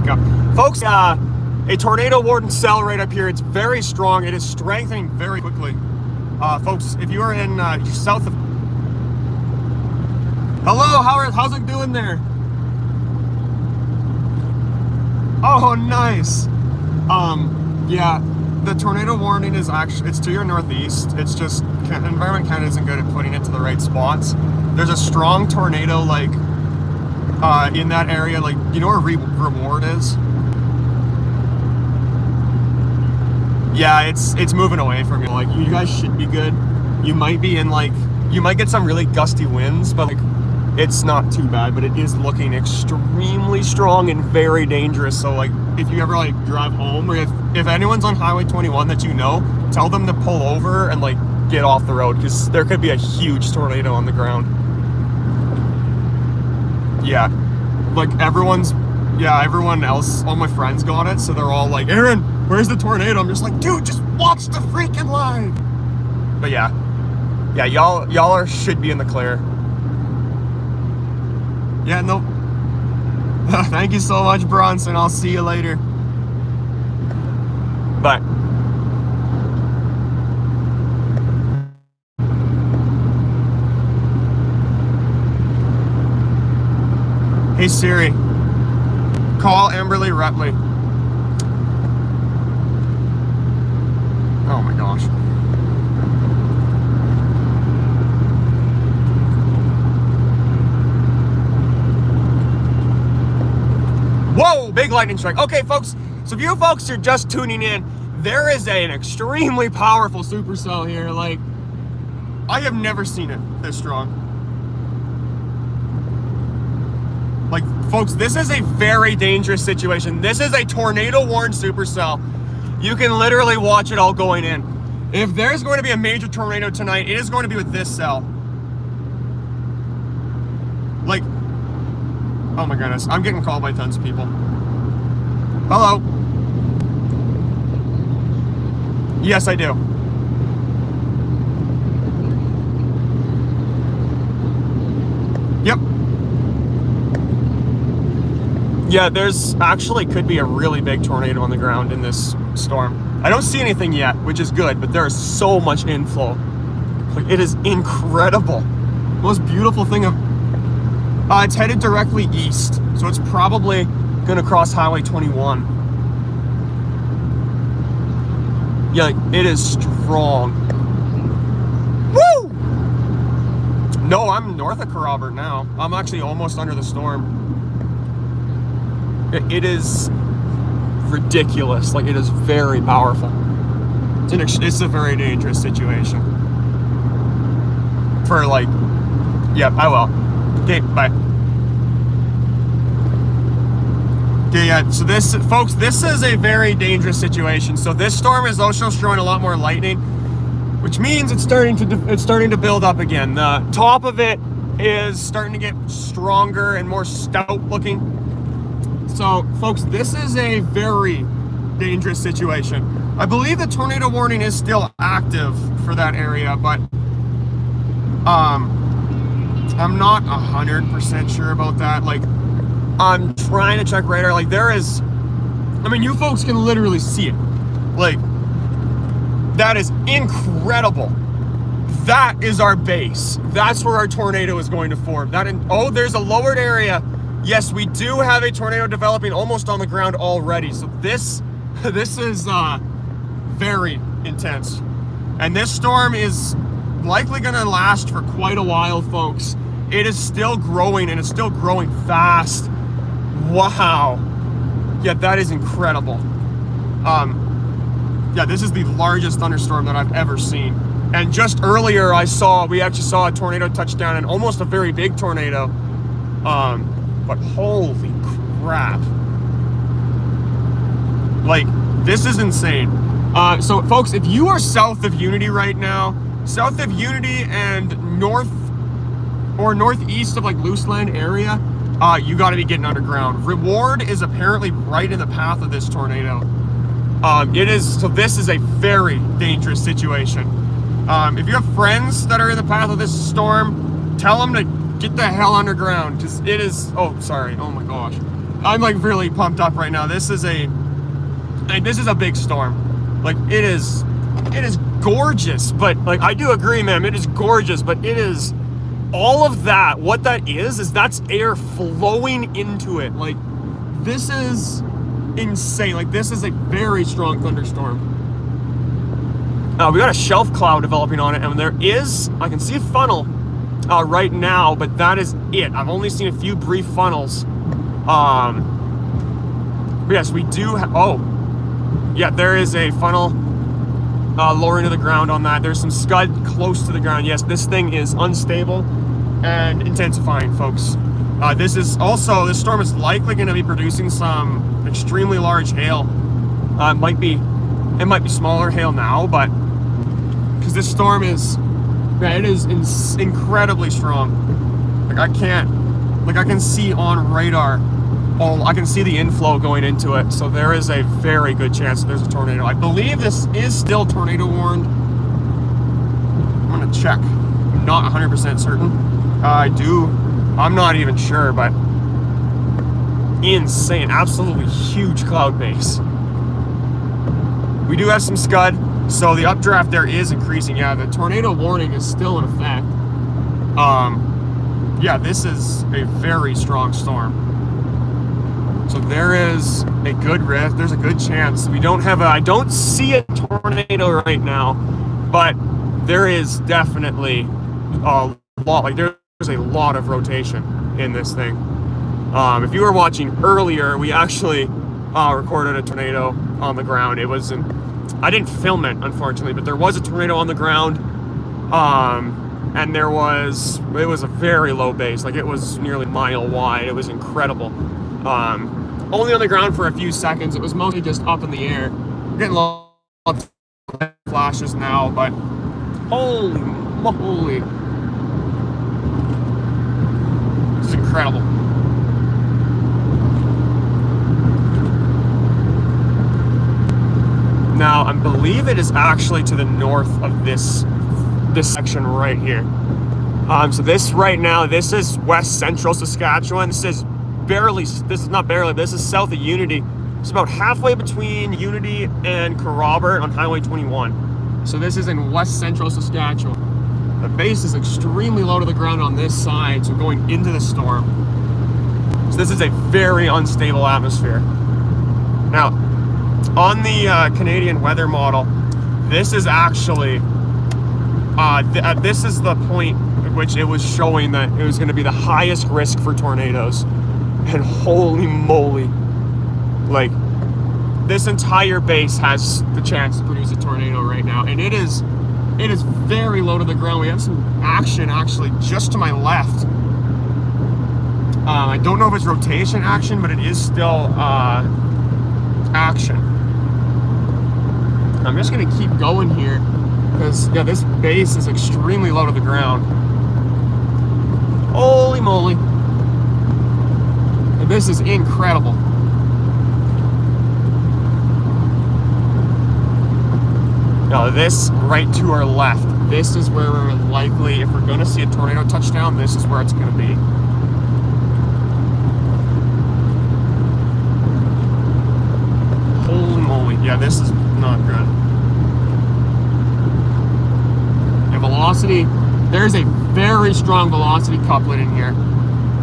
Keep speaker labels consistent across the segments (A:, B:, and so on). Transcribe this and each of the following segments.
A: up. Folks, a tornado warning cell right up here. It's very strong. It is strengthening very quickly. Folks, if you are in south of... Hello, how's it doing there? Oh, nice. Yeah, the tornado warning is actually, it's to your northeast. It's just, Environment Canada isn't good at putting it to the right spots. There's a strong tornado, like, in that area, like, you know where Reward is? Yeah, it's moving away from you. Like, you guys should be good. You might be in, like, you might get some really gusty winds, but, like, it's not too bad, but it is looking extremely strong and very dangerous. So, like, if you ever, like, drive home, or if anyone's on Highway 21 that you know, tell them to pull over and, like, get off the road, because there could be a huge tornado on the ground. Yeah, like, everyone else, all my friends got it, so they're all like, Aaron, where's the tornado? I'm just like, dude, just watch the freaking live. But yeah, y'all should be in the clear. Yeah, no. Thank you so much, Bronson. I'll see you later. Bye. Hey Siri, call Amberly Rutley. Oh my gosh. Whoa, big lightning strike. Okay, folks, so if you folks are just tuning in, there is an extremely powerful supercell here. Like, I have never seen it this strong. Like, folks, this is a very dangerous situation. This is a tornado-warned supercell. You can literally watch it all going in. If there's going to be a major tornado tonight, it is going to be with this cell. Like, oh my goodness, I'm getting called by tons of people. Hello. Yes, I do. Yep. Yeah, there's actually could be a really big tornado on the ground in this storm. I don't see anything yet, which is good, but there is so much inflow. Like, it is incredible. Most beautiful thing of... it's headed directly east, so it's probably gonna cross Highway 21. Yeah, it is strong. Woo! No, I'm north of Robert now. I'm actually almost under the storm. It is ridiculous. Like, it is very powerful. It's a very dangerous situation. For, like, yeah, I will. Okay, bye. Okay, yeah, so this, folks, this is a very dangerous situation. So this storm is also showing a lot more lightning, which means it's starting to build up again. The top of it is starting to get stronger and more stout looking. So, folks, this is a very dangerous situation. I believe the tornado warning is still active for that area, but I'm not 100% sure about that. Like, I'm trying to check radar. Like, there is, I mean, you folks can literally see it. Like, that is incredible. That is our base. That's where our tornado is going to form. Oh, there's a lowered area. Yes, we do have a tornado developing almost on the ground already. So this is very intense. And this storm is likely going to last for quite a while, folks. It is still growing, and it's still growing fast. Wow. Yeah, that is incredible. Yeah, this is the largest thunderstorm that I've ever seen. And just earlier we actually saw a tornado touch down, and almost a very big tornado. But holy crap. Like, this is insane. So folks, if you are south of Unity right now, south of Unity and north or northeast of, like, Looseland area, you got to be getting underground. Reward is apparently right in the path of this tornado. So this is a very dangerous situation. If you have friends that are in the path of this storm, tell them to get the hell underground, because it is, oh, sorry, oh my gosh. I'm like really pumped up right now. This is a big storm. Like it is gorgeous, but like I do agree, man, it is gorgeous, but it is all of that. What that is that's air flowing into it. Like this is insane. Like this is a very strong thunderstorm. We got a shelf cloud developing on it, and I can see a funnel right now, but that is it. I've only seen a few brief funnels. Yes, we do. Yeah, there is a funnel lowering to the ground on that. There's some scud close to the ground. Yes, this thing is unstable and intensifying, folks. This storm is likely going to be producing some extremely large hail. It might be smaller hail now, but because this storm is incredibly strong. Like I can see on radar. I can see the inflow going into it, so there is a very good chance that there's a tornado. I believe this is still tornado warned. I'm gonna check. I'm not 100% certain. I'm not even sure, but insane, absolutely huge cloud base. We do have some scud, so the updraft there is increasing. Yeah, the tornado warning is still in effect. Yeah, this is a very strong storm. So there is a good risk. There's a good chance. I don't see a tornado right now, but there is definitely a lot. Like there's a lot of rotation in this thing. If you were watching earlier, we actually recorded a tornado on the ground. I didn't film it, unfortunately, but there was a tornado on the ground, and it was a very low base. Like it was nearly a mile wide. It was incredible. Only on the ground for a few seconds. It was mostly just up in the air. We're getting lots of flashes now, but holy moly. This is incredible. Now, I believe it is actually to the north of this section right here. So this is west central Saskatchewan. This is south of Unity. It's about halfway between Unity and Kerrobert on Highway 21. So this is in west central Saskatchewan. The base is extremely low to the ground on this side, so going into the storm. So this is a very unstable atmosphere. Now, on the Canadian weather model, this is actually, this is the point at which it was showing that it was going to be the highest risk for tornadoes. And holy moly, like this entire base has the chance to produce a tornado right now, and it is very low to the ground. We have some action actually just to my left. I don't know if it's rotation action, but it is still action. I'm just gonna keep going here because this base is extremely low to the ground. Holy moly. This is incredible. Now this right to our left, this is where we're likely, if we're going to see a tornado touchdown, this is where it's going to be. Holy moly. Yeah, this is not good. The velocity, there's a very strong velocity couplet in here.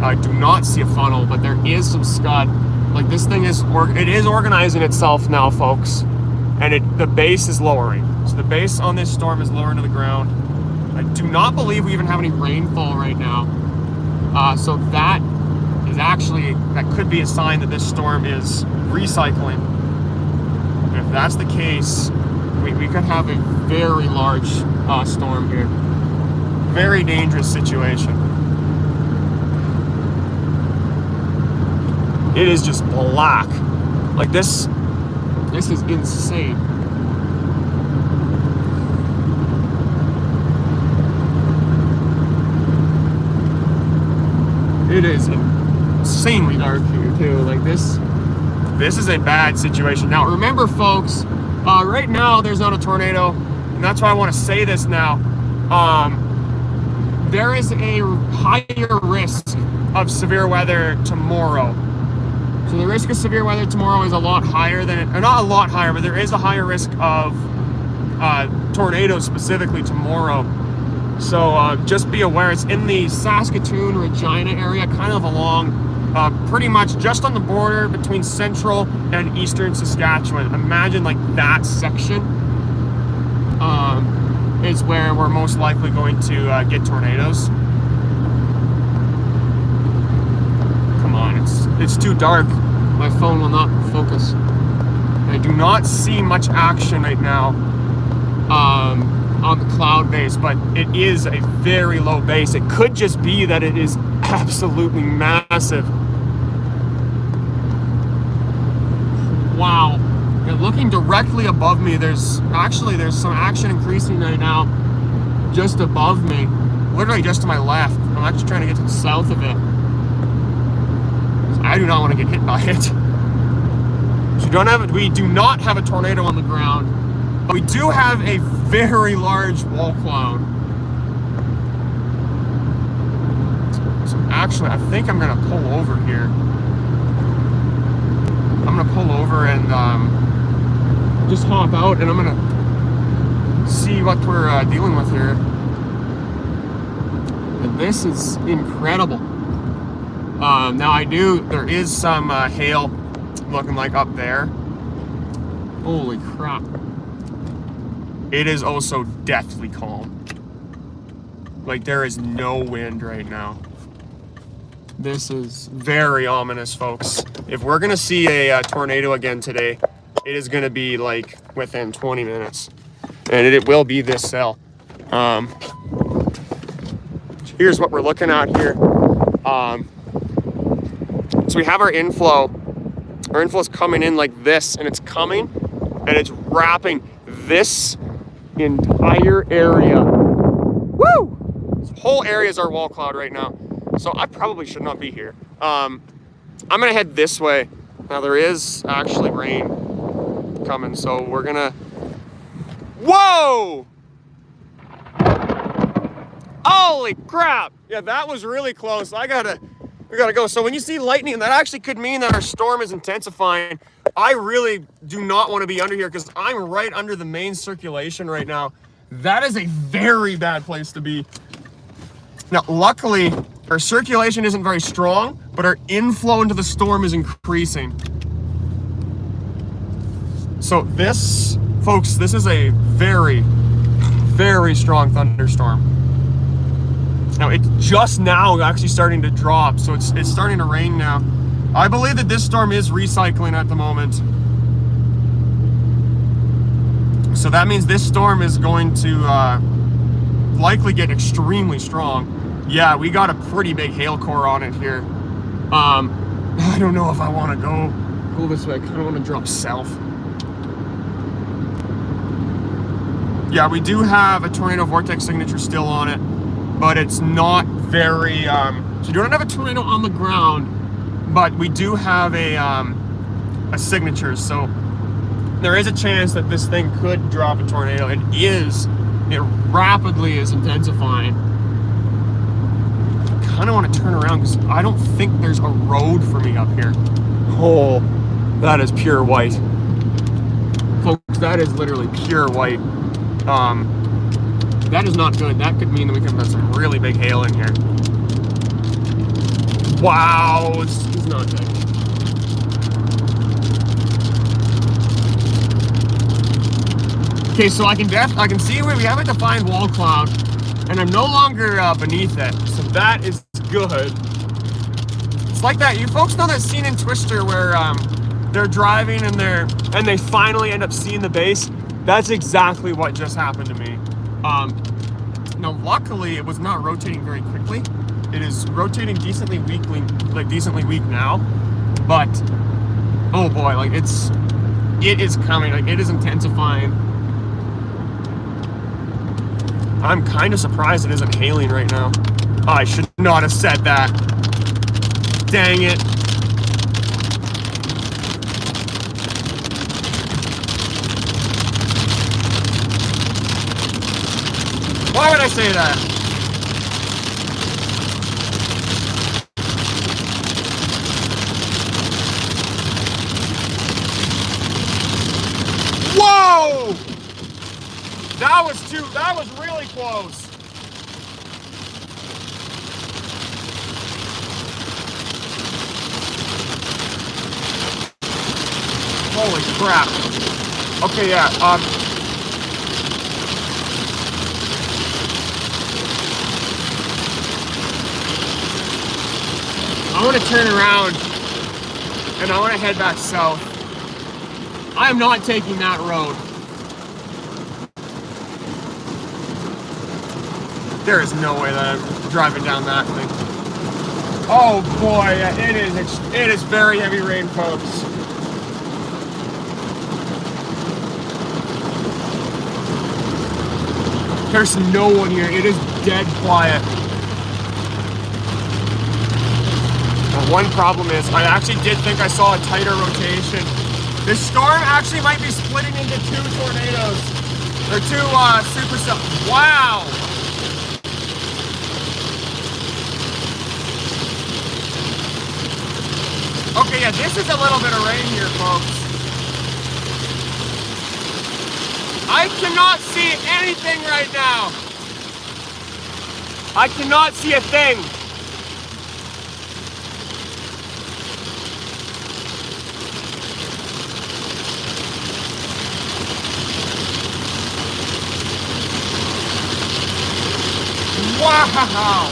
A: I do not see a funnel, but there is some scud. Like this thing is organizing itself now, folks, and the base is lowering. So the base on this storm is lowering to the ground. I do not believe we even have any rainfall right now. So that could be a sign that this storm is recycling. And if that's the case, we could have a very large storm here. Very dangerous situation. It is just black. Like this is insane. It is insanely dark here too. Like this is a bad situation. Now remember, folks, right now there's not a tornado, and that's why I want to say this now. There is a higher risk of severe weather tomorrow. So the risk of severe weather tomorrow is a lot higher than or not a lot higher, but there is a higher risk of tornadoes specifically tomorrow. So just be aware. It's in the Saskatchewan, Regina area, kind of along pretty much just on the border between central and eastern Saskatchewan. Imagine like that section is where we're most likely going to get tornadoes. Come on, it's too dark. My phone will not focus. I do not see much action right now on the cloud base, but it is a very low base. It could just be that it is absolutely massive. Wow. And looking directly above me, there's some action increasing right now just above me, literally just to my left. I'm actually trying to get to the south of it. I do not want to get hit by it. So we do not have a tornado on the ground, but we do have a very large wall cloud. So actually, I think I'm going to pull over here. I'm going to pull over and just hop out, and I'm going to see what we're dealing with here. And this is incredible. Now there is some hail looking like up there. Holy crap. It is also deathly calm. Like there is no wind right now. This is very ominous, folks. If we're gonna see a tornado again today, it is gonna be like within 20 minutes. And it will be this cell. Here's what we're looking at here. So we have our inflow. Our inflow is coming in like this, and it's coming, and it's wrapping this entire area. Woo! This whole area is our wall cloud right now. So I probably should not be here. I'm gonna head this way. Now there is actually rain coming, so we're gonna. Whoa! Holy crap! Yeah, that was really close. We gotta go. So when you see lightning, that actually could mean that our storm is intensifying. I really do not want to be under here because I'm right under the main circulation right now. That is a very bad place to be. Now, luckily, our circulation isn't very strong, but our inflow into the storm is increasing. So this, folks, this is a very, very strong thunderstorm. Now, it's just now actually starting to drop, so it's starting to rain now. I believe that this storm is recycling at the moment. So that means this storm is going to likely get extremely strong. Yeah, we got a pretty big hail core on it here. I don't know if I want to go this way. I kind of want to drop south. Yeah, we do have a tornado vortex signature still on it, but it's not very, so we don't have a tornado on the ground, but we do have a signature. So there is a chance that this thing could drop a tornado. It rapidly is intensifying. I kind of want to turn around because I don't think there's a road for me up here. Oh, that is pure white. Folks, that is literally pure white. That is not good. That could mean that we could have some really big hail in here. Wow, it's not good. Okay, so I can see where we have a defined wall cloud, and I'm no longer beneath it. So that is good. It's like that. You folks know that scene in Twister where they're driving and they finally end up seeing the base. That's exactly what just happened to me. Now, luckily, it was not rotating very quickly. It is rotating decently weak now, but oh boy, like it is coming. Like it is intensifying. I'm kind of surprised it isn't hailing right now. Oh, I should not have said that. Dang it. Why would I say that? that was really close. Holy crap. Okay, yeah, I want to turn around and I want to head back south. I am not taking that road. There is no way that I'm driving down that thing. Oh boy, it is very heavy rain, folks. There's no one here. It is dead quiet. One problem is, I actually did think I saw a tighter rotation. This storm actually might be splitting into 2 tornadoes, or 2 supercell. Wow! Okay, yeah, this is a little bit of rain here, folks. I cannot see anything right now. I cannot see a thing. Wow!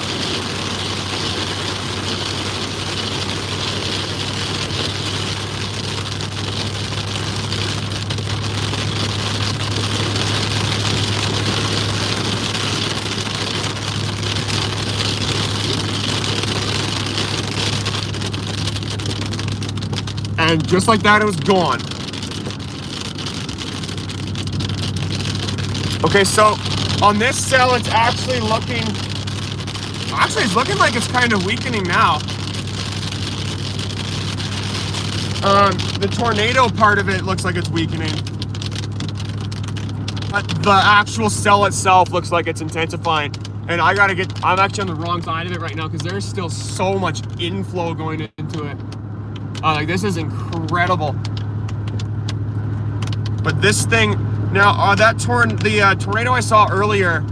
A: And just like that, it was gone. Okay, so on this cell, it's actually looking like it's kind of weakening now. The tornado part of it looks like it's weakening. But the actual cell itself looks like it's intensifying. And I'm actually on the wrong side of it right now because there's still so much inflow going into it. Like, this is incredible. But this thing, now, the tornado I saw earlier,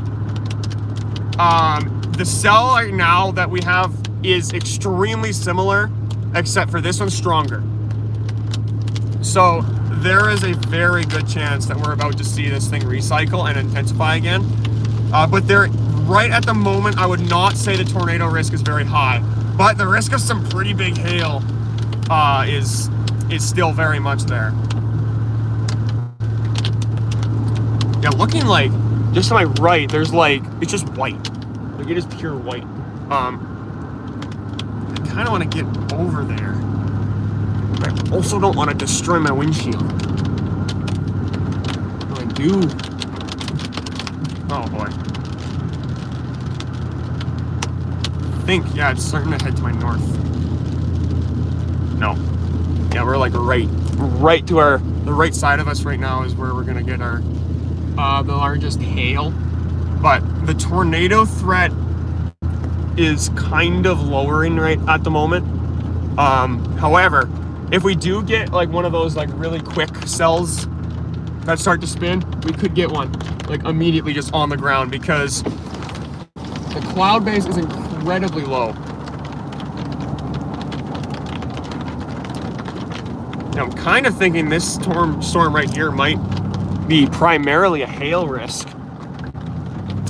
A: the cell right now that we have is extremely similar, except for this one's stronger. So there is a very good chance that we're about to see this thing recycle and intensify again. But right at the moment, I would not say the tornado risk is very high, but the risk of some pretty big hail is still very much there. Yeah, looking like just to my right, there's like, it's just white. Like, it is pure white. I kind of want to get over there. But I also don't want to destroy my windshield. What do I do? Oh boy. I think, yeah, it's starting to head to my north. No. Yeah, we're like right to the right side of us right now is where we're gonna get our the largest hail. But the tornado threat is kind of lowering right at the moment. However, if we do get like one of those like really quick cells that start to spin, we could get one like immediately just on the ground because the cloud base is incredibly low. Now, I'm kind of thinking this storm right here might be primarily a hail risk,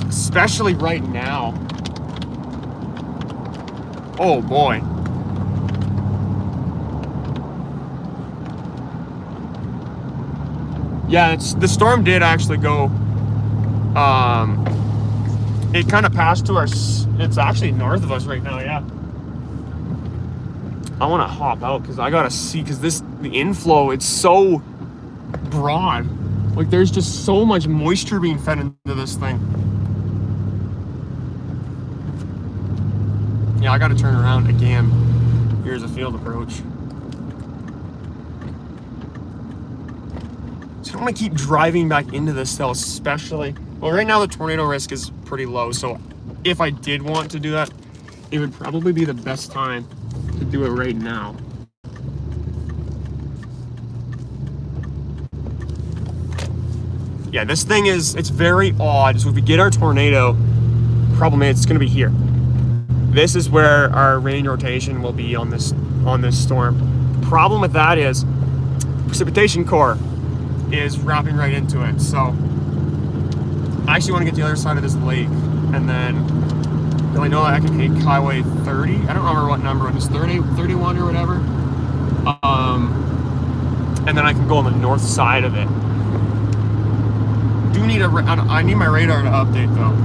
A: especially right now. Oh boy. Yeah, the storm did actually go, it kind of passed to it's actually north of us right now, yeah. I want to hop out because I got to see, because the inflow, it's so broad. Like, there's just so much moisture being fed into this thing. Yeah, I got to turn around again. Here's a field approach. So I don't want to keep driving back into this cell, especially. Well, right now the tornado risk is pretty low, so if I did want to do that, it would probably be the best time to do it right now. yeah, this thing it's very odd. So if we get our tornado, problem is it's going to be here. This is where our rain rotation will be on this storm. The problem with that is precipitation core is wrapping right into it. So I actually want to get to the other side of this lake, and then I know that I can take Highway 30. I don't remember what number it is, 30, 31 or whatever. And then I can go on the north side of it. I need my radar to update though.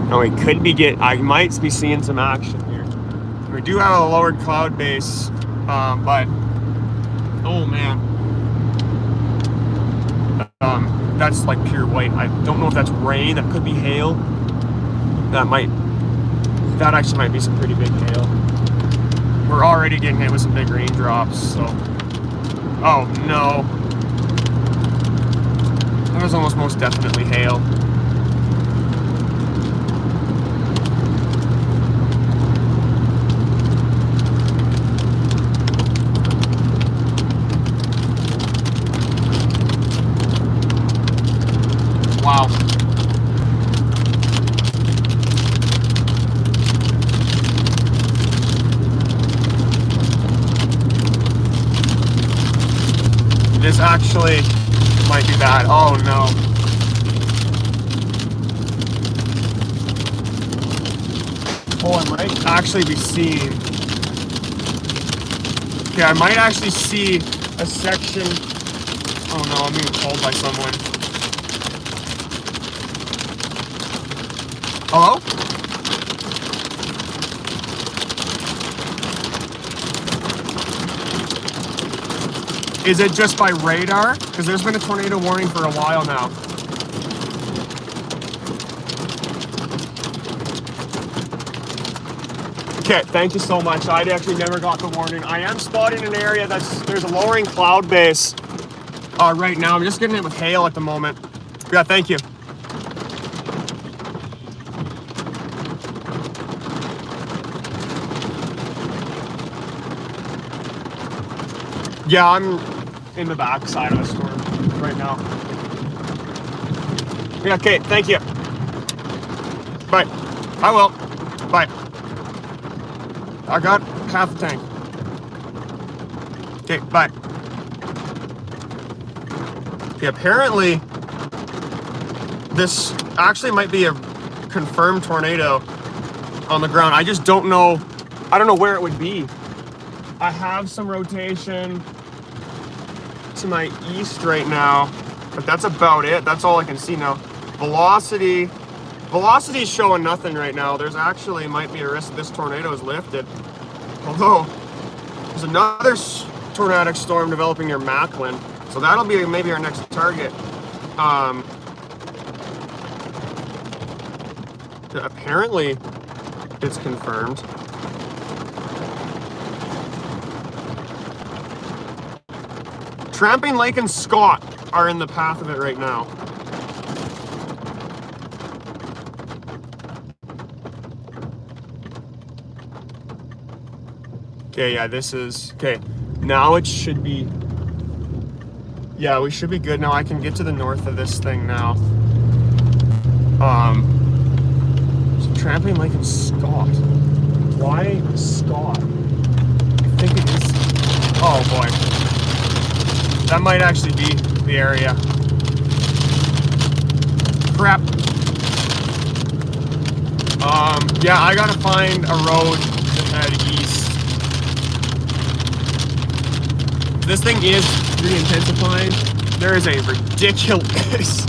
A: No, I might be seeing some action here. We do have a lowered cloud base, but oh man, that's like pure white. I don't know if that's rain. That could be hail. That actually might be some pretty big hail. We're already getting hit with some big raindrops, so. Oh no. That was almost most definitely hail. Wow. This actually might be bad. Oh no. Oh, I might actually be seeing. Okay, I might actually see a section. Oh no, I'm being called by someone. Hello? Is it just by radar? Because there's been a tornado warning for a while now. Okay, thank you so much. I actually never got the warning. I am spotting an area there's a lowering cloud base right now. I'm just getting it with hail at the moment. Yeah, thank you. Yeah, I'm in the back side of the storm right now. Yeah, okay, thank you. Bye. I will. Bye. I got half the tank. Okay, bye. Okay, apparently this actually might be a confirmed tornado on the ground. I just don't know. I don't know where it would be. I have some rotation to my east right now, but that's about it. That's all I can see now. Velocity is showing nothing right now. There's actually might be a risk that this tornado is lifted. Although there's another tornadic storm developing near Macklin, so that'll be maybe our next target. Apparently it's confirmed. Tramping Lake and Scott are in the path of it right now. Okay, yeah, this is, okay, now it should be, yeah, we should be good now. I can get to the north of this thing now. So Tramping Lake and Scott. Why Scott? I think it is, oh boy. That might actually be the area. Crap. Yeah, I gotta find a road to head east. This thing is really intensifying. There is a ridiculous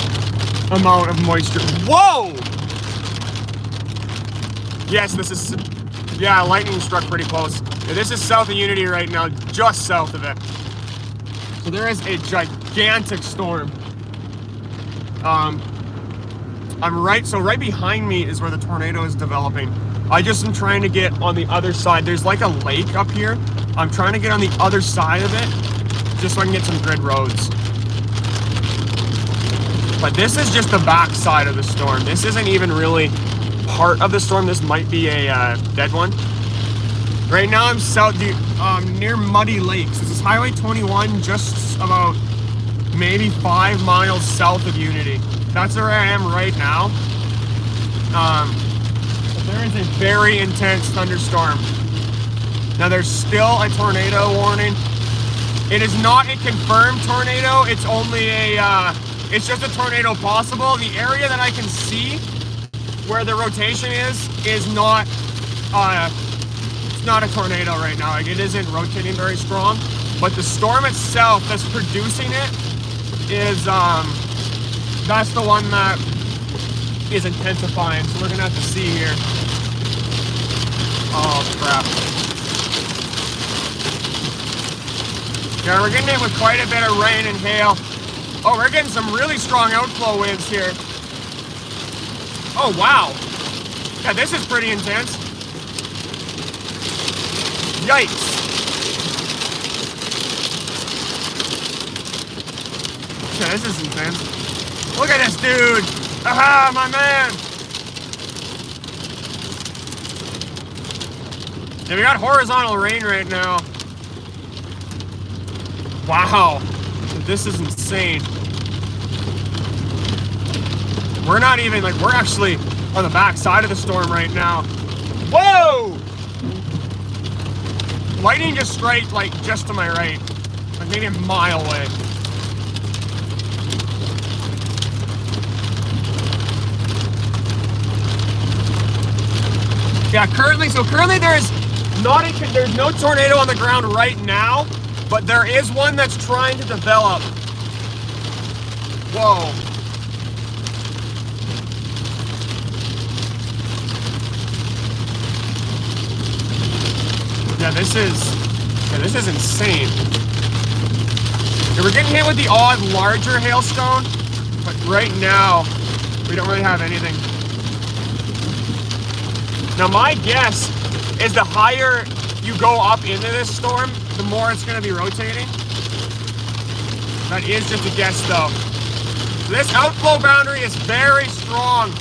A: amount of moisture. Whoa! Yes, this is, yeah, lightning struck pretty close. Yeah, this is south of Unity right now, just south of it. So there is a gigantic storm. So right behind me is where the tornado is developing. I just am trying to get on the other side. There's like a lake up here. I'm trying to get on the other side of it just so I can get some grid roads. But this is just the back side of the storm. This isn't even really part of the storm. This might be a dead one. Right now I'm south, near Muddy Lakes. This is Highway 21, just about maybe 5 miles south of Unity. That's where I am right now. But there is a very intense thunderstorm. Now there's still a tornado warning. It is not a confirmed tornado. It's only it's just a tornado possible. The area that I can see where the rotation is not, it's not a tornado right now. Like, it isn't rotating very strong, but the storm itself that's producing it is, that's the one that is intensifying. So we're gonna have to see here. Oh crap. Yeah, we're getting hit with quite a bit of rain and hail. Oh, we're getting some really strong outflow winds here. Oh, wow. Yeah, this is pretty intense. Yikes. Yeah, this is intense. Look at this dude. Aha, my man. Yeah, we got horizontal rain right now. Wow, this is insane. We're not even, like, we're actually on the back side of the storm right now. Whoa! Lightning just struck, like, just to my right. Like, maybe a mile away. Yeah, currently there's no tornado on the ground right now. But there is one that's trying to develop. Whoa. Yeah, this is insane. Yeah, we're getting hit with the odd larger hailstone, but right now we don't really have anything. Now my guess is the higher you go up into this storm, the more it's going to be rotating. That is just a guess though. So this outflow boundary is very strong.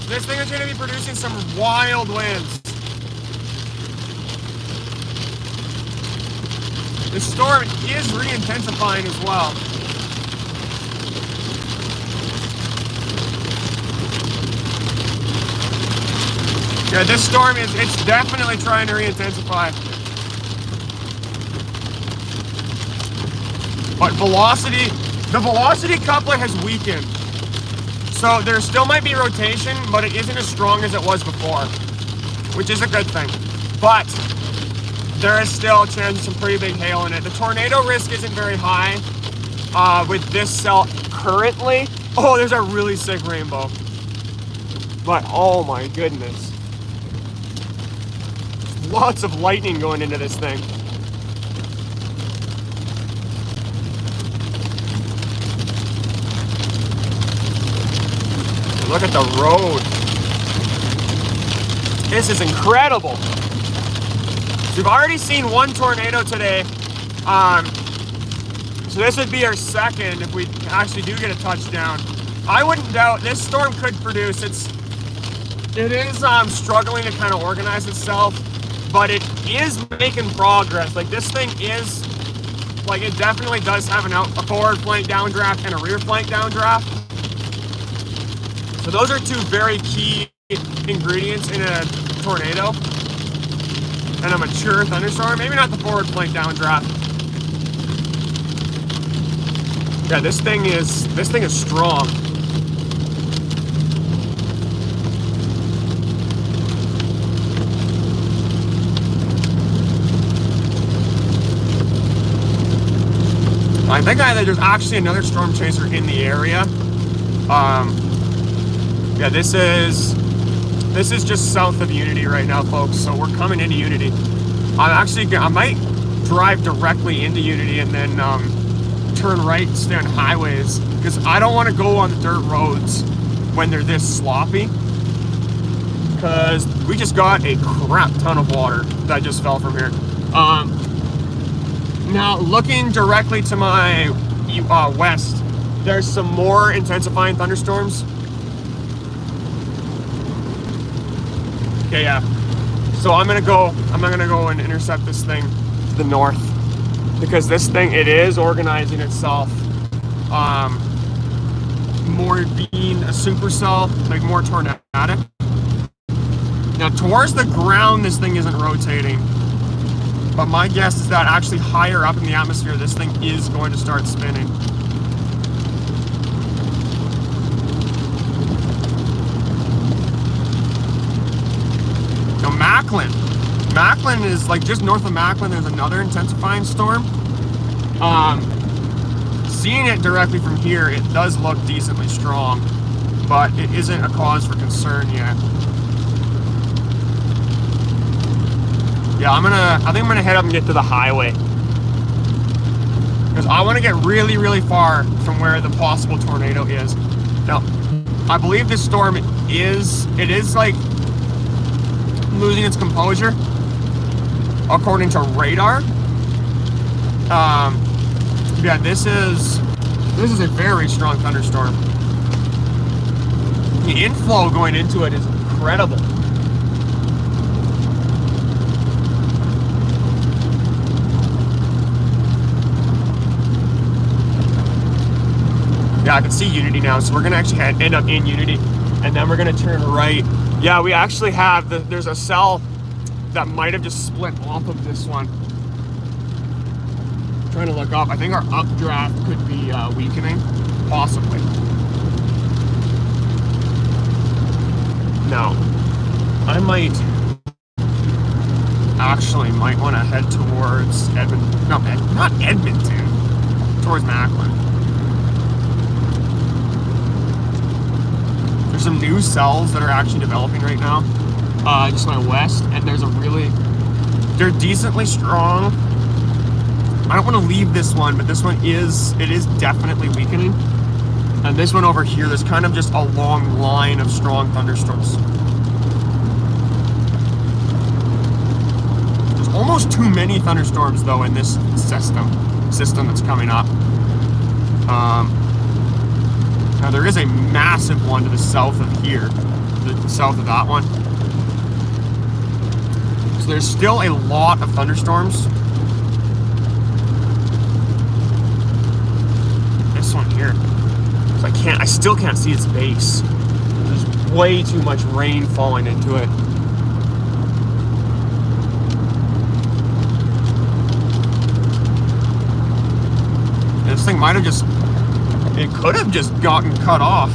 A: This thing is going to be producing some wild winds. The storm is re-intensifying as well. Yeah, this storm it's definitely trying to re-intensify. But the velocity coupler has weakened. So there still might be rotation, but it isn't as strong as it was before, which is a good thing. But there is still a chance of some pretty big hail in it. The tornado risk isn't very high with this cell currently. Oh, there's a really sick rainbow. But oh my goodness. Lots of lightning going into this thing. Look at the road. This is incredible. So we've already seen one tornado today. So this would be our second if we actually do get a touchdown. I wouldn't doubt this storm could produce. It is struggling to kind of organize itself, but it is making progress. Like, this thing is, like, it definitely does have a forward flank downdraft and a rear flank downdraft. So those are two very key ingredients in a tornado and a mature thunderstorm. Maybe not the forward flank downdraft. Yeah, this thing is strong. I think there's actually another storm chaser in the area. Yeah, this is just south of Unity right now, folks. So we're coming into Unity. I might drive directly into Unity and then turn right and stay on highways, because I don't want to go on the dirt roads when they're this sloppy, because we just got a crap ton of water that just fell from here. Now, looking directly to my west, there's some more intensifying thunderstorms. Okay, yeah. So I'm gonna go and intercept this thing to the north, because this thing, it is organizing itself more being a supercell, like more tornadic. Now towards the ground, this thing isn't rotating, but my guess is that actually higher up in the atmosphere, this thing is going to start spinning. Now Macklin is like just north of Macklin. There's another intensifying storm. Seeing it directly from here, it does look decently strong, but it isn't a cause for concern yet. Yeah, I think I'm gonna head up and get to the highway, because I want to get really, really far from where the possible tornado is. Now, I believe this storm is like losing its composure, according to radar. Yeah, this is a very strong thunderstorm. The inflow going into it is incredible. Yeah, I can see Unity now, so we're gonna actually end up in Unity, and then we're gonna turn right. Yeah, we actually have there's a cell that might have just split off of this one. Trying to look up. I think our updraft could be weakening, possibly. No, I might want to head towards Edmonton. No, not Edmonton. Towards Macklin. There's some new cells that are actually developing right now, just my west, and they're decently strong. I don't want to leave this one, but this one is definitely weakening. And this one over here, there's kind of just a long line of strong thunderstorms. There's almost too many thunderstorms though in this system that's coming up. Now there is a massive one to the south of here, the south of that one. So there's still a lot of thunderstorms. This one here, so I still can't see its base. There's way too much rain falling into it. This thing might have it could have just gotten cut off.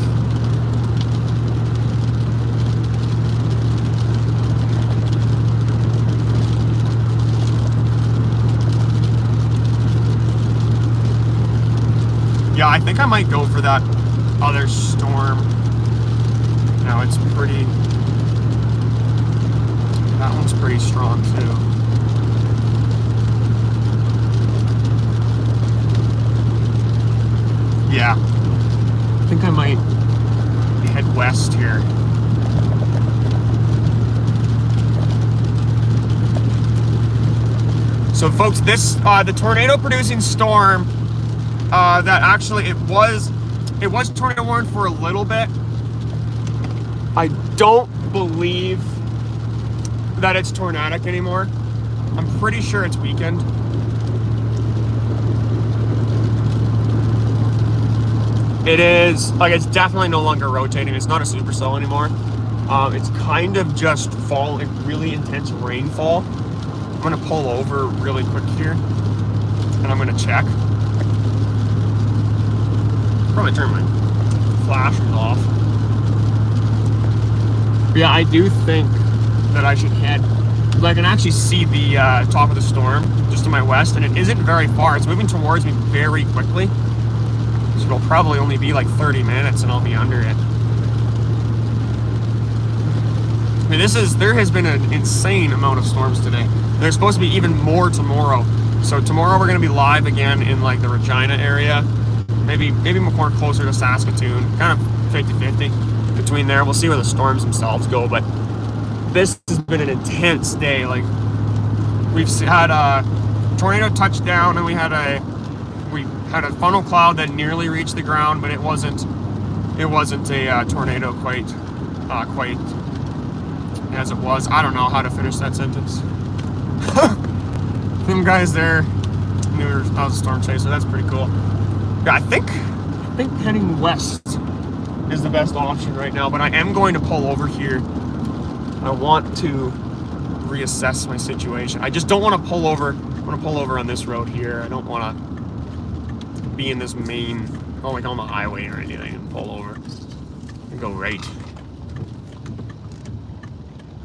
A: Yeah, I think I might go for that other storm. Now that one's pretty strong too. Yeah, I think I might head west here. So folks, the tornado producing storm, that actually it was tornado warned for a little bit. I don't believe that it's tornadic anymore. I'm pretty sure it's weakened. It is, like, it's definitely no longer rotating. It's not a supercell anymore. It's kind of just falling, really intense rainfall. I'm gonna pull over really quick here, and I'm gonna check. Probably turn my flashers off. But yeah, I do think that I should head. I can actually see the top of the storm just to my west, and it isn't very far. It's moving towards me very quickly. So it'll probably only be like 30 minutes and I'll be under it. I mean, there has been an insane amount of storms today. There's supposed to be even more tomorrow. So tomorrow we're gonna be live again in like the Regina area. Maybe more closer to Saskatoon, kind of 50-50 between there. We'll see where the storms themselves go, but this has been an intense day. Like, we've had a tornado touchdown, and we had a funnel cloud that nearly reached the ground, but it wasn't a tornado quite as it was. I don't know how to finish that sentence. Them guys there knew I was a storm chaser. That's pretty cool. Yeah, I think heading west is the best option right now, but I am going to pull over here. I want to reassess my situation. I just don't want to pull over. I want to pull over on this road here. I don't want to be in this main, like on the highway or anything, and pull over and go right.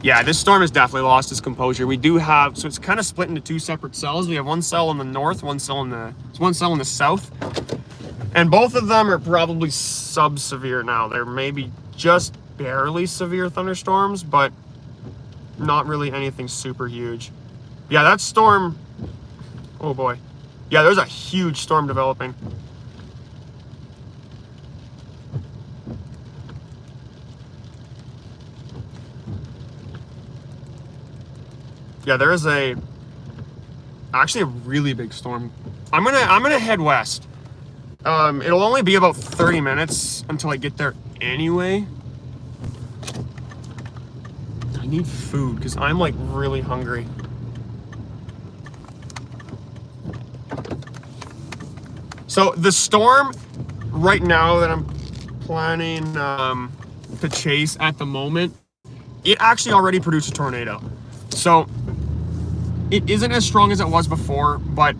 A: Yeah, this storm has definitely lost its composure. We do have, so it's kind of split into two separate cells. We have one cell in the north, one cell in the south. And both of them are probably sub-severe now. They're maybe just barely severe thunderstorms, but not really anything super huge. Yeah, that storm, oh boy. Yeah, there's a huge storm developing. Yeah, there is actually a really big storm. I'm gonna head west. It'll only be about 30 minutes until I get there anyway. I need food because I'm like really hungry. So the storm right now that I'm planning to chase at the moment, it actually already produced a tornado. So it isn't as strong as it was before, but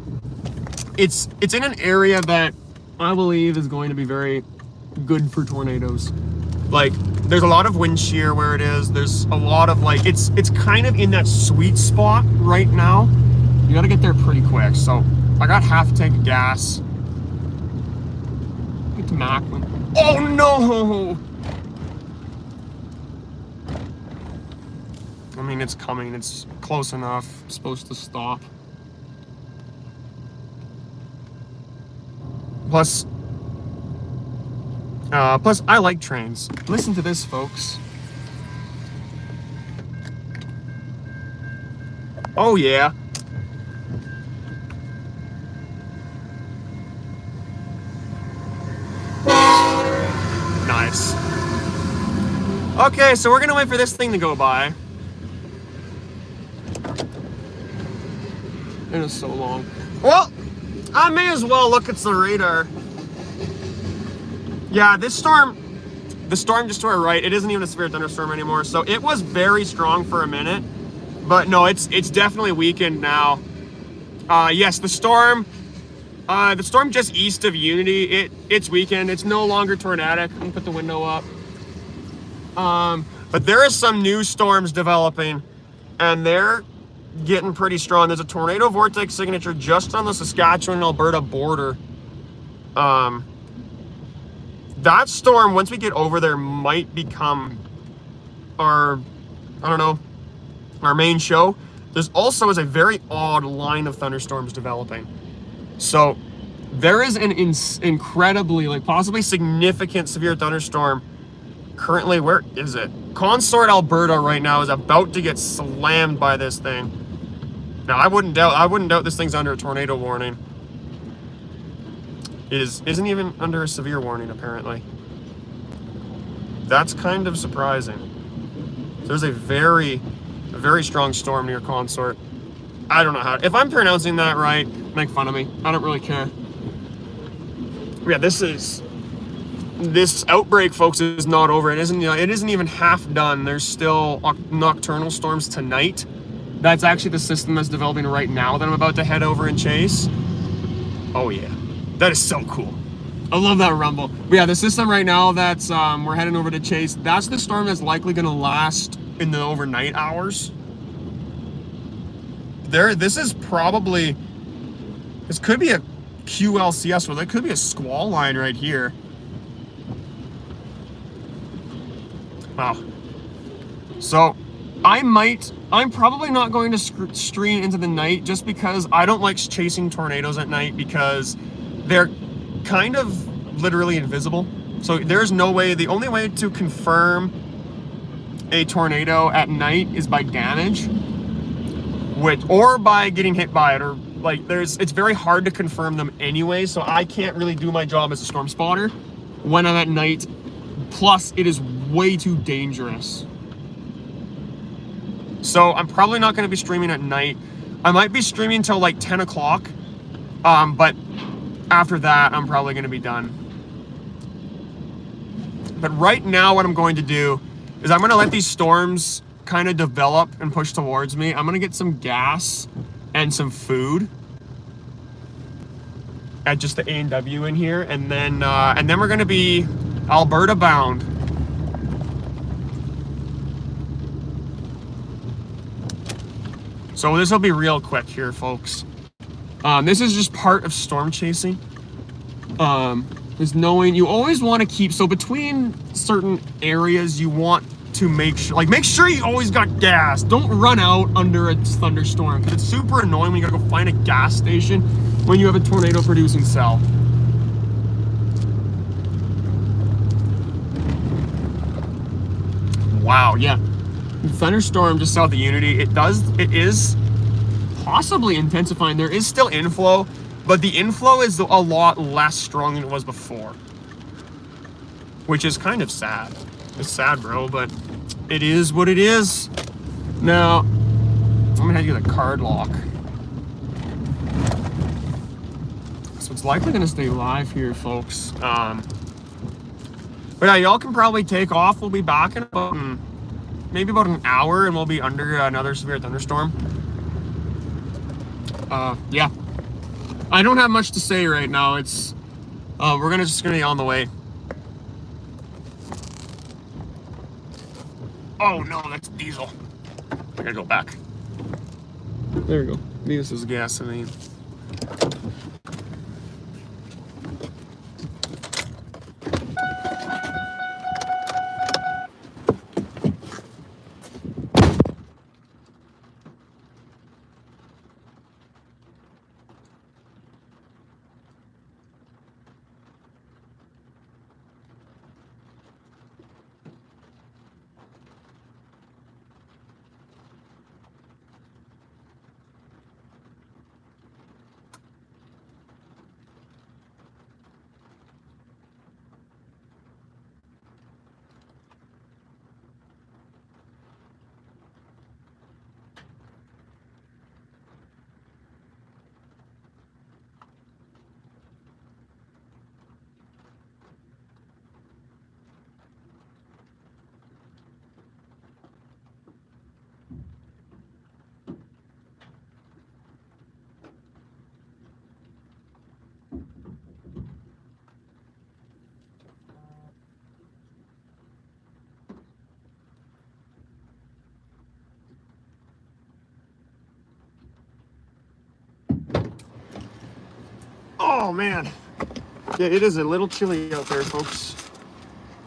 A: it's in an area that I believe is going to be very good for tornadoes. Like, there's a lot of wind shear where it is. There's a lot of like, it's kind of in that sweet spot right now. You gotta get there pretty quick. So I got half a tank of gas. Get to Macklin. Oh no! I mean, it's coming. It's close enough. It's supposed to stop. Plus, I like trains. Listen to this, folks. Oh, yeah. Nice. Okay, so we're gonna wait for this thing to go by. It is so long. Well, I may as well look at the radar. Yeah, the storm just to our right, it isn't even a severe thunderstorm anymore. So it was very strong for a minute, but no, it's definitely weakened now. Yes, the storm just east of Unity, it's weakened. It's no longer tornadic. Let me put the window up. But there is some new storms developing, and they're getting pretty strong. There's a tornado vortex signature just on the Saskatchewan and Alberta border. That storm, once we get over there, might become our main show. There's also is a very odd line of thunderstorms developing. So there is an incredibly, like possibly significant severe thunderstorm currently. Where is it? Consort, Alberta right now is about to get slammed by this thing. Now, I wouldn't doubt this thing's under a tornado warning. It isn't even under a severe warning, apparently. That's kind of surprising. There's a very strong storm near Consort. I don't know how, if I'm pronouncing that right, make fun of me. I don't really care. Yeah, this outbreak, folks, is not over. It isn't even half done. There's still nocturnal storms tonight. That's actually the system that's developing right now that I'm about to head over and chase. Oh yeah, that is so cool. I love that rumble. But yeah, the system right now that's we're heading over to chase, that's the storm that's likely gonna last in the overnight hours. This could be a QLCS, or that could be a squall line right here. Wow. So I'm probably not going to stream into the night just because I don't like chasing tornadoes at night because they're kind of literally invisible. So there's no way, the only way to confirm a tornado at night is by damage, or by getting hit by it, or like it's very hard to confirm them anyway, so I can't really do my job as a storm spotter when I'm at night. Plus, it is way too dangerous. So I'm probably not going to be streaming at night. I might be streaming till like 10 o'clock. But after that, I'm probably going to be done. But right now, what I'm going to do is I'm going to let these storms kind of develop and push towards me. I'm going to get some gas and some food at just the A&W in here, and then we're going to be Alberta bound. So this will be real quick here, folks. This is just part of storm chasing. Is knowing you always want to keep, so between certain areas you want to make sure you always got gas. Don't run out under a thunderstorm, because it's super annoying when you gotta go find a gas station when you have a tornado producing cell. Wow, yeah. Thunderstorm just south of Unity, it is possibly intensifying. There is still inflow, but the inflow is a lot less strong than it was before, which is kind of sad. It's sad, bro, but it is what it is. Now, I'm gonna have to get a card lock. So it's likely gonna stay live here, folks. But yeah, y'all can probably take off. We'll be back in about maybe about an hour, and we'll be under another severe thunderstorm. Yeah. I don't have much to say right now. It's we're just gonna be on the way. Oh no, that's diesel. I gotta go back. There we go. This is gasoline. Oh man, yeah, it is a little chilly out there, folks.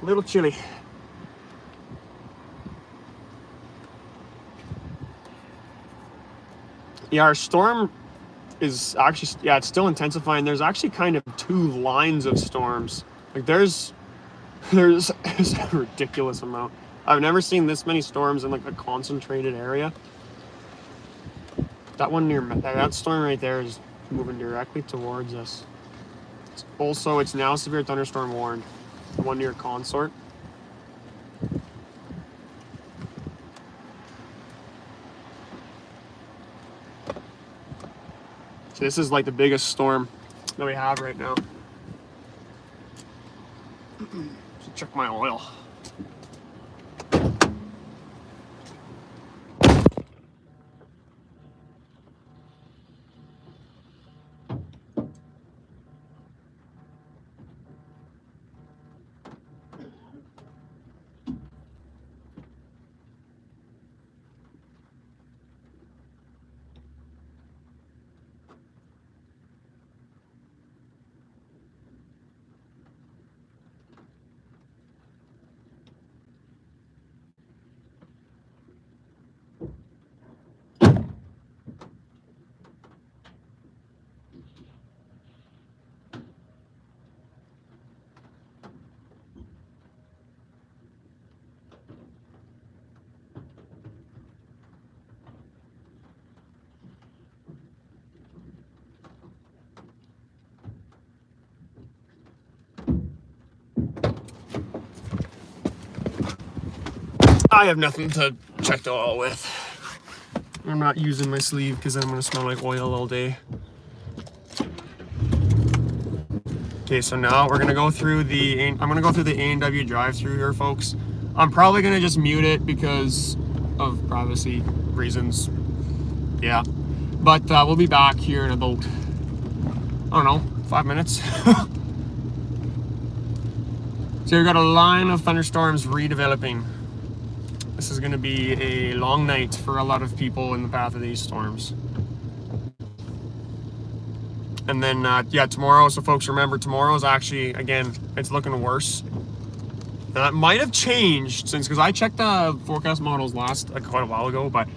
A: A little chilly. Yeah, our storm is actually, yeah, it's still intensifying. There's actually kind of two lines of storms. Like there's a ridiculous amount. I've never seen this many storms in like a concentrated area. That one near that storm right there is moving directly towards us. It's now severe thunderstorm warned. The one near Consort. So this is like the biggest storm that we have right now. Should check my oil. I have nothing to check the oil with. I'm not using my sleeve because I'm gonna smell like oil all day. Okay, so now we're gonna go through I'm gonna go through the A&W drive-through here, folks. I'm probably gonna just mute it because of privacy reasons. Yeah, but we'll be back here in about, I don't know, 5 minutes. So we've got a line of thunderstorms redeveloping. This is gonna be a long night for a lot of people in the path of these storms. And then, yeah, tomorrow, so folks remember, tomorrow's actually, again, it's looking worse. That might have changed since, because I checked the forecast models quite a while ago, but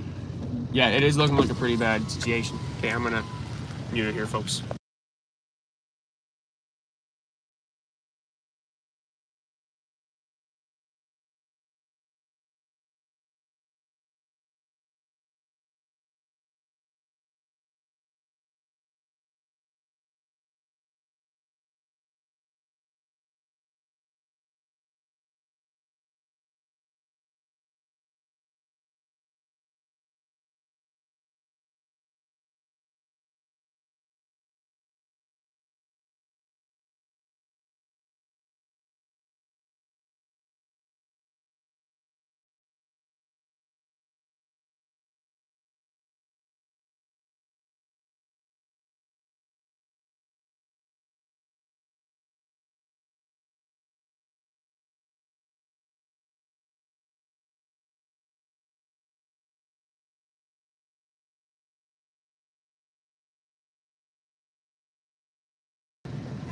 A: yeah, it is looking like a pretty bad situation. Okay, I'm gonna mute it here, folks.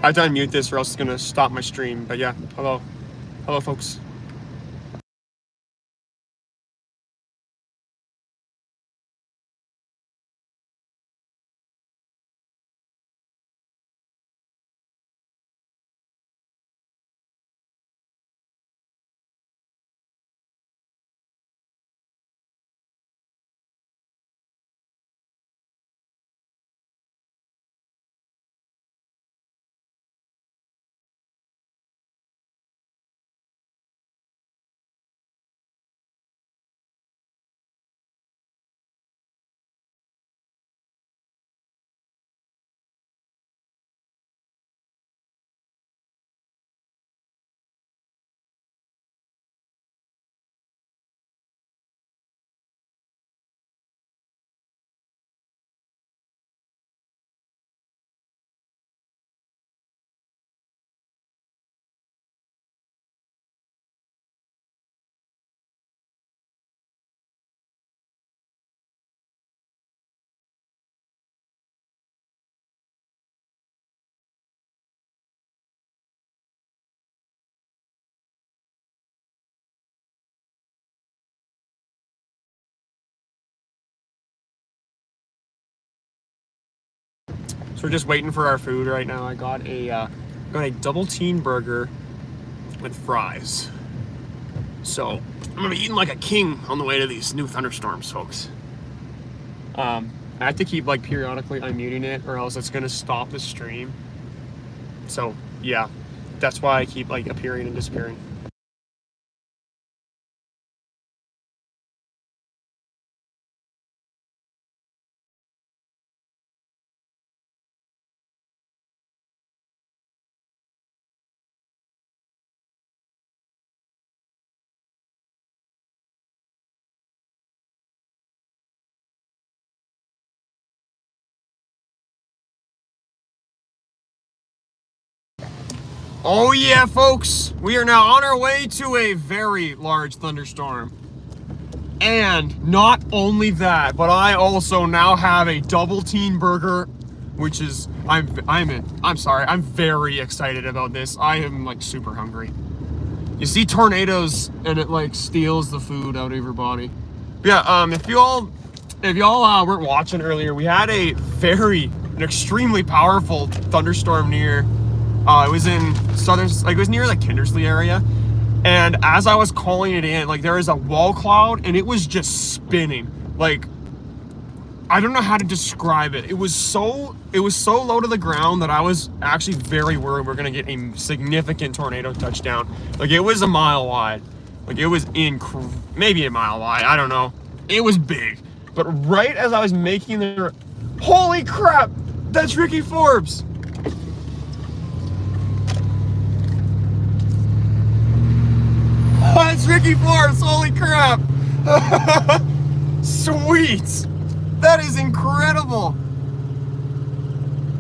A: I have to unmute this or else it's gonna stop my stream, but yeah, hello folks. So we're just waiting for our food right now. I got a double teen burger with fries. So I'm gonna be eating like a king on the way to these new thunderstorms, folks. I have to keep like periodically unmuting it or else it's gonna stop the stream. So yeah, that's why I keep like appearing and disappearing. Oh yeah, folks, we are now on our way to a very large thunderstorm. And not only that, but I also now have a double teen burger, which is, I'm very excited about this. I am like super hungry. You see tornadoes and it like steals the food out of your body. But yeah, if y'all weren't watching earlier, we had an extremely powerful thunderstorm near. It was in it was near like Kindersley area, and as I was calling it in, like there was a wall cloud and it was just spinning. Like, I don't know how to describe it. It was so low to the ground that I was actually very worried we're gonna get a significant tornado touchdown. Like, it was a mile wide. Like, it was maybe a mile wide. I don't know. It was big. But right as I was making the, holy crap, that's Ricky Forbes. That's Ricky Forbes, holy crap. Sweet. That is incredible.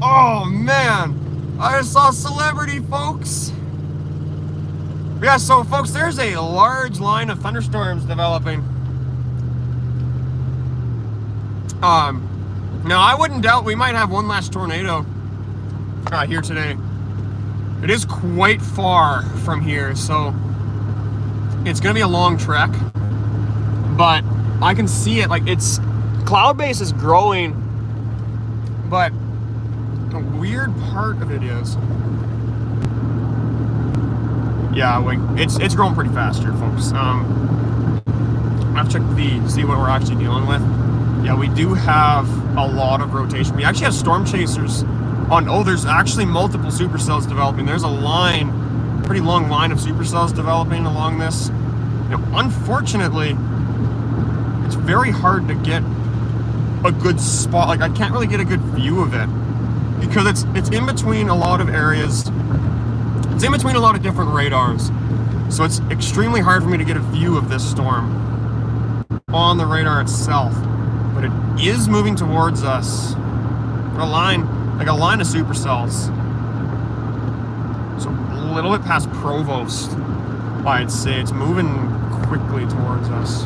A: Oh man, I just saw celebrity, folks. Yeah, so folks, there's a large line of thunderstorms developing. Now I wouldn't doubt we might have one last tornado here today. It is quite far from here, so it's gonna be a long trek, but I can see it. Like, it's cloud base is growing, but the weird part of it is, yeah, like it's growing pretty fast here, folks. I've checked see what we're actually dealing with. Yeah, we do have a lot of rotation. We actually have storm chasers on. Oh, there's actually multiple supercells developing. There's a line, pretty long line of supercells developing along this. You know, unfortunately, it's very hard to get a good spot. Like, I can't really get a good view of it because it's in between a lot of areas. It's in between a lot of different radars, so it's extremely hard for me to get a view of this storm on the radar itself. But it is moving towards us. A line of supercells. So a little bit past Provost, I'd say. It's moving quickly towards us.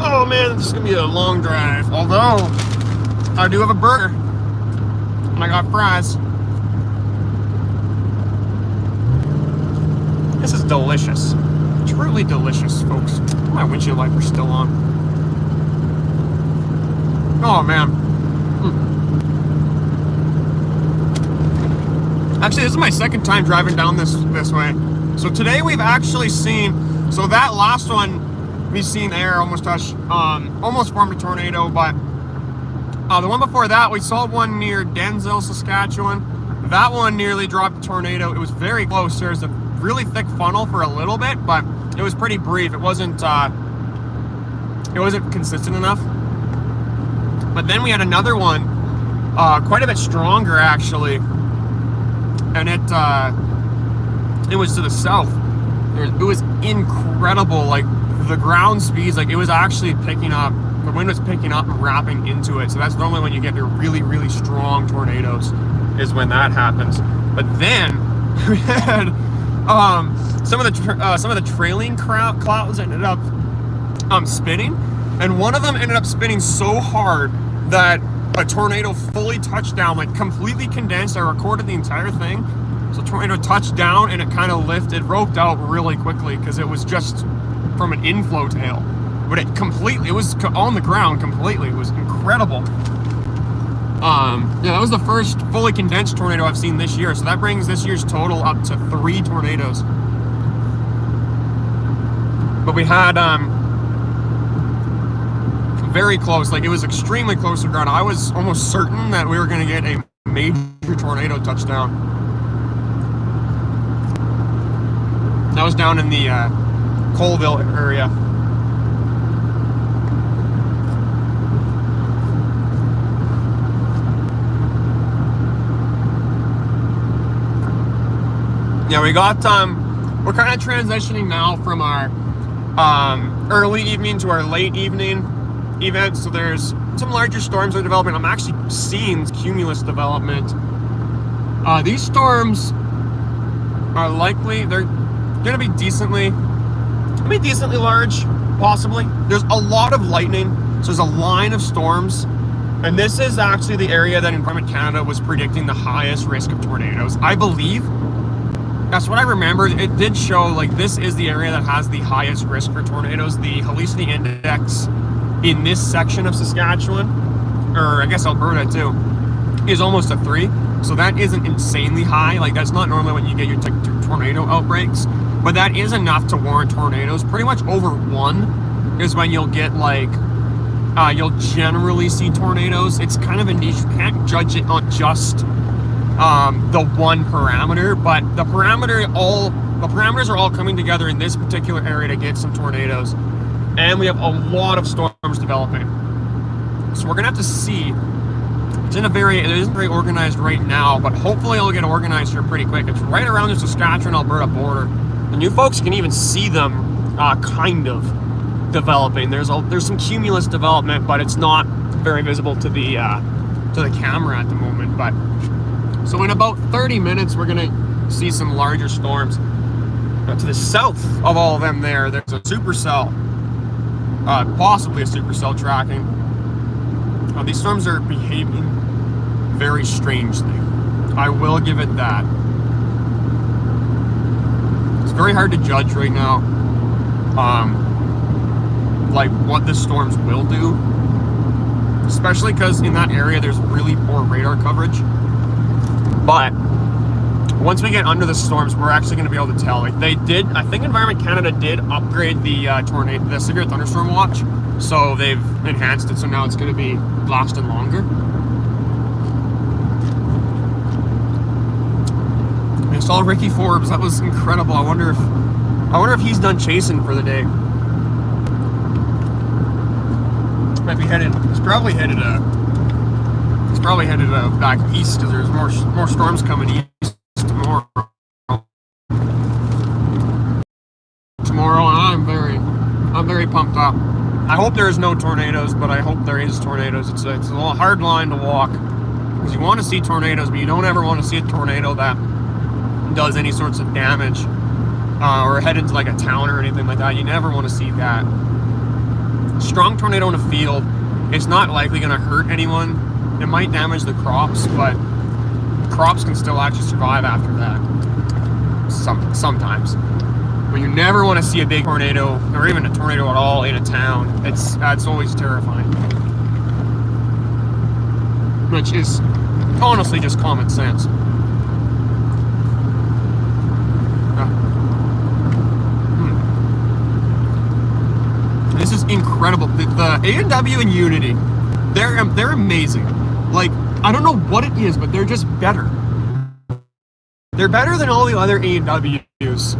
A: Oh man, this is gonna be a long drive. Although, I do have a burger. And I got fries. This is delicious. Truly delicious, folks. My windshield wipers still on. Oh man. Actually, this is my second time driving down this way. So today we've actually seen, so that last one we've seen there almost formed a tornado, but the one before that, we saw one near Denzel, Saskatchewan. That one nearly dropped a tornado. It was very close. There's a really thick funnel for a little bit, but it was pretty brief. It wasn't consistent enough. But then we had another one, quite a bit stronger actually, and it was to the south. It was incredible. Like, the ground speeds, like, it was actually picking up. The wind was picking up and wrapping into it. So that's normally when you get your really, really strong tornadoes, is when that happens. But then we had some of the trailing clouds ended up spinning, and one of them ended up spinning so hard that a tornado fully touched down, like completely condensed. I recorded the entire thing. So tornado touched down and it kind of lifted, roped out really quickly because it was just from an inflow tail. But it was on the ground completely. It was incredible. Yeah, that was the first fully condensed tornado I've seen this year. So that brings this year's total up to 3 tornadoes. But we had very close, like, it was extremely close to the ground. I was almost certain that we were going to get a major tornado touchdown. That was down in the Colville area. Yeah, we got, we're kind of transitioning now from our early evening to our late evening events. So there's some larger storms that are developing. I'm actually seeing cumulus development. These storms are likely, they're going to be decently large, possibly. There's a lot of lightning, so there's a line of storms. And this is actually the area that Environment Canada was predicting the highest risk of tornadoes. I believe, that's what I remember. It did show, like, this is the area that has the highest risk for tornadoes. The Helicity Index in this section of Saskatchewan, or I guess Alberta too, is almost a 3. So that isn't insanely high. Like, that's not normally when you get your tornado outbreaks, but that is enough to warrant tornadoes. Pretty much over 1 is when you'll get, like, you'll generally see tornadoes. It's kind of a niche. You can't judge it on just the one parameter, but the parameters are all coming together in this particular area to get some tornadoes, and we have a lot of storms developing. So we're gonna have to see. It isn't very organized right now, but hopefully it'll get organized here pretty quick. It's right around the Saskatchewan-Alberta border, and you folks can even see them kind of developing. There's some cumulus development, but it's not very visible to the camera at the moment. But so in about 30 minutes, we're gonna see some larger storms. To the south of all of them, there's a supercell, possibly a supercell tracking. These storms are behaving very strangely. I will give it that. It's very hard to judge right now, like what the storms will do, especially because in that area there's really poor radar coverage. But once we get under the storms, we're actually going to be able to tell. Like they did, I think Environment Canada did upgrade the severe thunderstorm watch, so they've enhanced it. So now it's going to be lasting longer. I saw Ricky Forbes. That was incredible. I wonder if he's done chasing for the day. Might be headed. He's probably headed back east because there's more storms coming east tomorrow. And I'm very pumped up. I hope there's no tornadoes, but I hope there is tornadoes. It's a hard line to walk because you want to see tornadoes, but you don't ever want to see a tornado that does any sorts of damage or head into like a town or anything like that. You never want to see that. Strong tornado in a field, it's not likely going to hurt anyone. It might damage the crops, but crops can still actually survive after that. Sometimes. But you never want to see a big tornado, or even a tornado at all, in a town. That's always terrifying. Which is honestly just common sense. This is incredible. The A&W and Unity, they're amazing. Like, I don't know what it is, but they're just better. They're better than all the other A&Ws.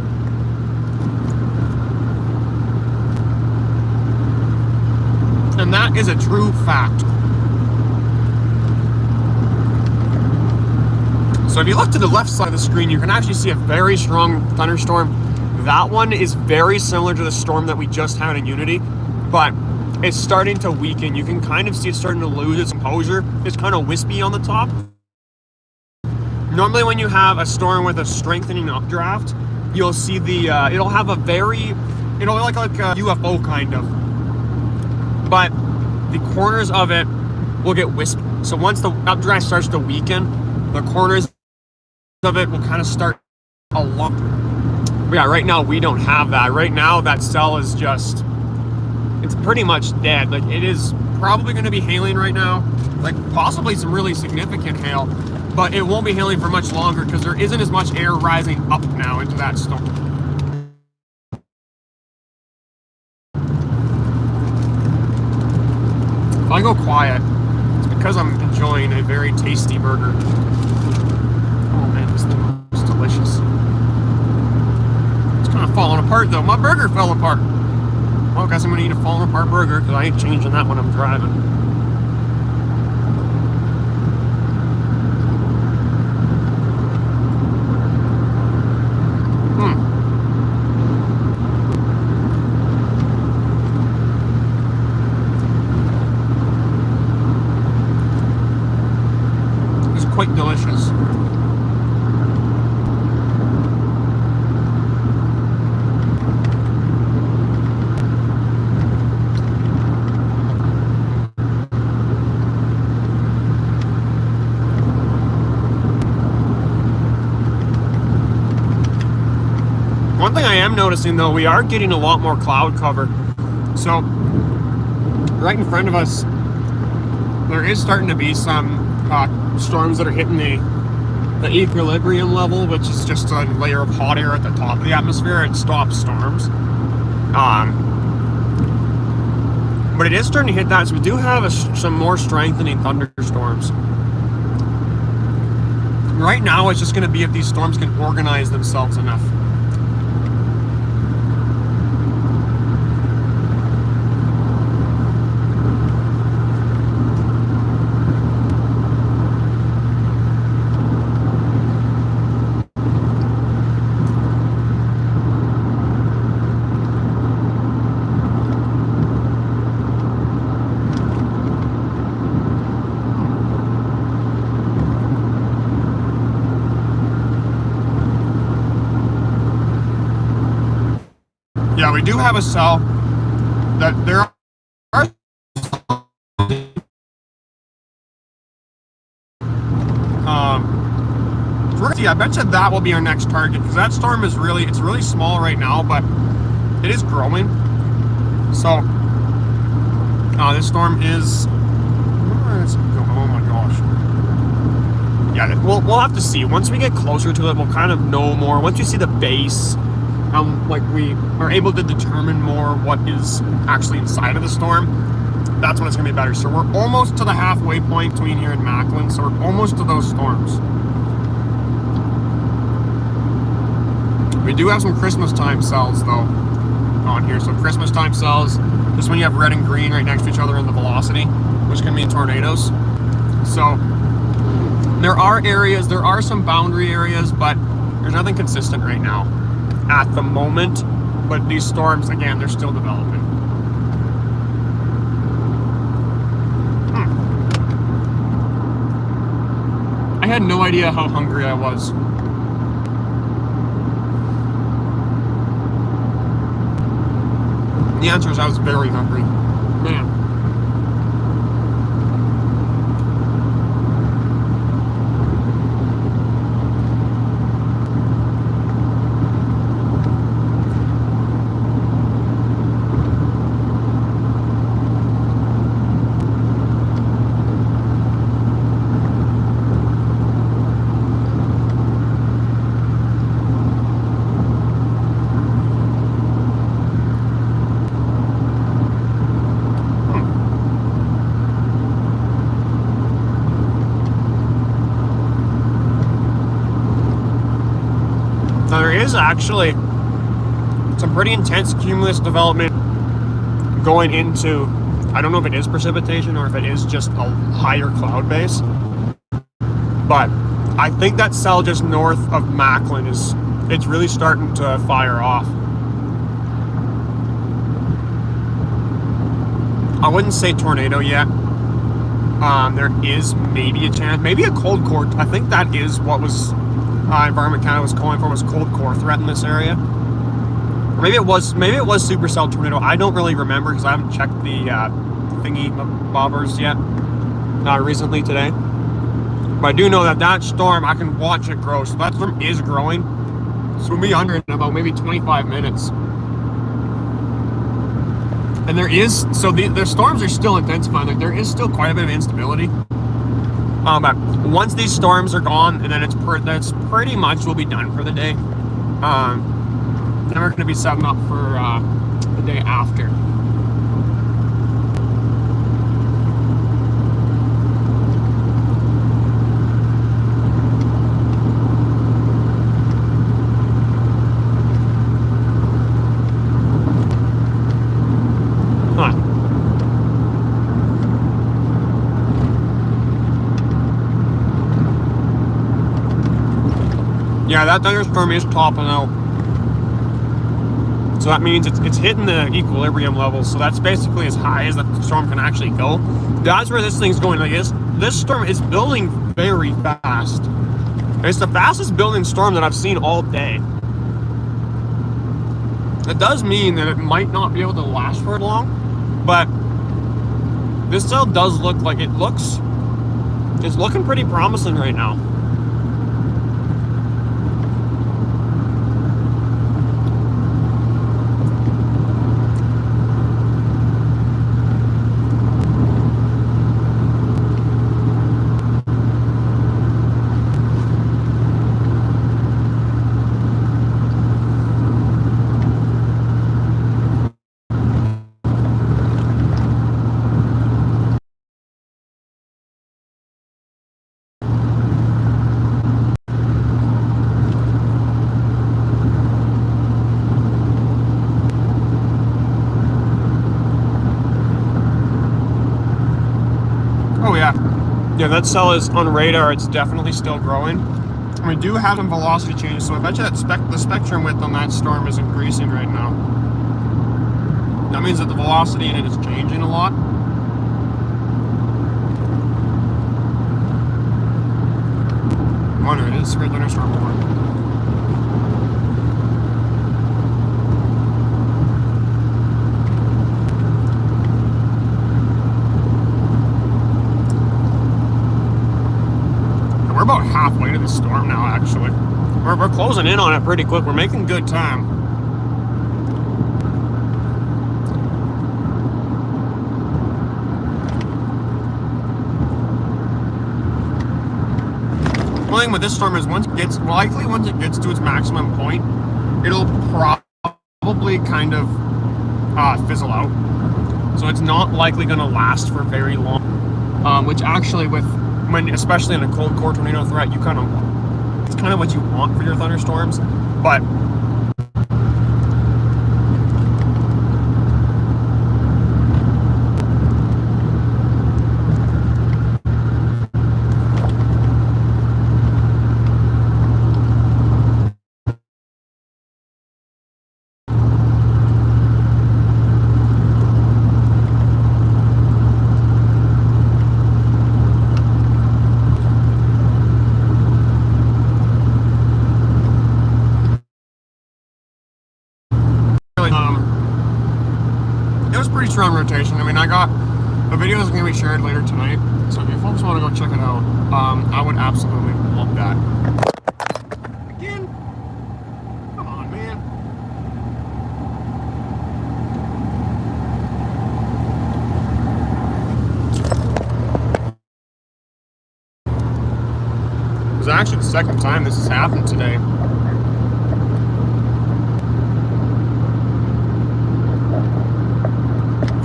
A: And that is a true fact. So if you look to the left side of the screen, you can actually see a very strong thunderstorm. That one is very similar to the storm that we just had in Unity, but it's starting to weaken. You can kind of see it starting to lose its composure. It's kind of wispy on the top. Normally when you have a storm with a strengthening updraft, you'll see it'll have a it'll look like a UFO kind of. But the corners of it will get wispy. So once the updraft starts to weaken, the corners of it will kind of start a lump. But yeah, right now we don't have that. Right now that cell is just, it's pretty much dead. Like it is probably going to be hailing right now, like possibly some really significant hail, but it won't be hailing for much longer because there isn't as much air rising up now into that storm. If I go quiet, it's because I'm enjoying a very tasty burger. Oh man, this thing is delicious. It's kind of falling apart though. My burger fell apart. Well, I guess I'm gonna eat a falling apart burger because I ain't changing that when I'm driving. Quite delicious. One thing I am noticing though, we are getting a lot more cloud cover. So right in front of us, there is starting to be some storms that are hitting the equilibrium level, which is just a layer of hot air at the top of the atmosphere. It stops storms. But it is starting to hit that, so we do have some more strengthening thunderstorms. Right now, it's just going to be if these storms can organize themselves enough. Yeah, we do have a cell that there are. I bet you that will be our next target, because that storm is it's really small right now, but it is growing. So this storm is, where is it going? Oh my gosh. Yeah, we'll have to see. Once we get closer to it, we'll kind of know more. Once we see the base, like we are able to determine more what is actually inside of the storm, that's when it's going to be better. So we're almost to the halfway point between here and Macklin, so we're almost to those storms. We do have some Christmas time cells though on here. So Christmas time cells, this one you have red and green right next to each other in the velocity, which can mean tornadoes. So there are some boundary areas, but there's nothing consistent right now at the moment. But these storms, again, they're still developing. I had no idea how hungry I was. The answer is I was very hungry. Man. Now there is actually some pretty intense cumulus development going into, I don't know if it is precipitation or if it is just a higher cloud base, but I think that cell just north of Macklin it's really starting to fire off. I wouldn't say tornado yet. There is maybe a chance, maybe a cold core. I think that is what was Environment Canada was calling for, was cold core threat in this area. Or maybe it was supercell tornado. I don't really remember because I haven't checked the thingy bobbers yet recently today. But I do know that storm, I can watch it grow. So that storm is growing. So we'll be under in about maybe 25 minutes. And the storms are still intensifying. Like, there is still quite a bit of instability. But once these storms are gone, and then that's pretty much we'll be done for the day. Then we're going to be setting up for the day after. Yeah, that thunderstorm is topping out. So that means it's hitting the equilibrium level. So that's basically as high as the storm can actually go. That's where this thing's going. Like this storm is building very fast. It's the fastest building storm that I've seen all day. It does mean that it might not be able to last for long, but this cell does look like it's looking pretty promising right now. Oh yeah. Yeah, that cell is on radar. It's definitely still growing. And we do have some velocity changes, so I bet you that the spectrum width on that storm is increasing right now. That means that the velocity in it is changing a lot. I wonder, it is severe thunderstorm warning. We're about halfway to the storm now, actually. We're closing in on it pretty quick. We're making good time. The thing with this storm is once it gets to its maximum point, it'll probably kind of fizzle out. So it's not likely going to last for very long. Which actually, especially in a cold core tornado threat, it's kind of what you want for your thunderstorms. But it was pretty strong rotation. I mean, the video is going to be shared later tonight, so if you folks want to go check it out, I would absolutely love that. Again? Come on, man. It was actually the second time this has happened today.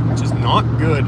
A: Which is not good.